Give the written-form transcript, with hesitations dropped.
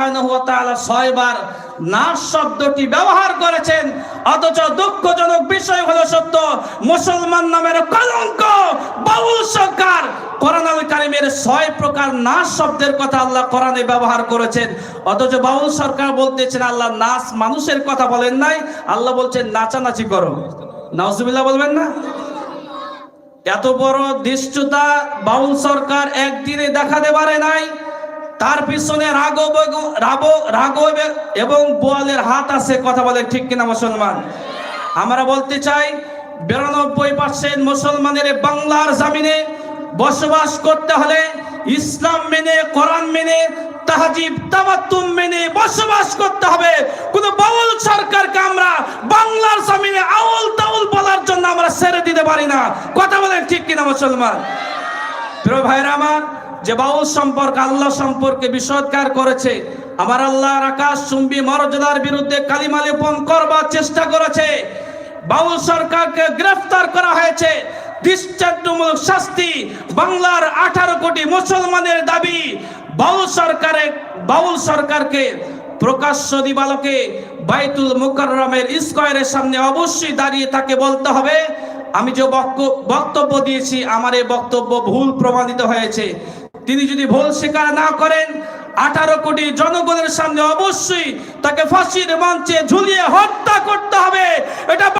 6 বার নাস শব্দটি ব্যবহার করেছেন, অথচ দুঃখজনক বিষয় হলো সত্য, মুসলমান নামের কলঙ্ক বাউল সরকার কোরআনুল কারীমের 6 প্রকার নাস শব্দের কথা আল্লাহ কোরআনে ব্যবহার করেছেন, অথচ বাউল সরকার বলতেছেন আল্লাহ নাস মানুষের কথা বলেন নাই, আল্লাহ বলছেন নাচানাচি করো। নাউজুবিল্লাহ বলবেন না? এত বড় দৃষ্টতা বাউল সরকার একদিনে দেখাতে পারে নাই। তার পিছনে রাঘব এবং বোয়ালের হাত আছে। কথা বলে ঠিক কিনা মুসলমান? আমরা বলতে চাই 92% মুসলমানের বাংলার জমিনে বসবাস করতে হলে ইসলাম মেনে, কোরআন মেনে, তাহজিব তামাত্তুম মেনে বসবাস করতে হবে। কোন বাউল সরকারকে আমরা বাংলার জমিনে আউল তাউল বলার জন্য আমরা ছেড়ে দিতে পারি না। কথা বলেন ঠিক কিনা মুসলমান? প্রিয় ভাইরা আমার, যে বাউল সম্পর্কে আল্লাহ সম্পর্কে বিষোদ্গার করেছে, আমার আল্লাহর আকাশ চুম্বি মর্যাদার বিরুদ্ধে কালিমা লেপন করবার চেষ্টা করেছে, বাউল সরকারকে গ্রেফতার করা হয়েছে। দৃষ্টান্তমূলক শাস্তি বাংলার 18 কোটি মুসলমানের দাবি। বাউল সরকারকে প্রকাশ্য দিবালোকে বাইতুল মুকাররমের স্কয়ারের সামনে অবশ্যই দাঁড়িয়ে তাকে বলতে হবে, আমি যে বক্তব্য দিয়েছি আমার এই বক্তব্য ভুল প্রমাণিত হয়েছে। তিনি যদি ভুল স্বীকার না করেন 18 কোটি জনগণের সামনে অবশ্যই তাকে ফাঁসির মঞ্চে ঝুলিয়ে হত্যা করতে হবে। এটা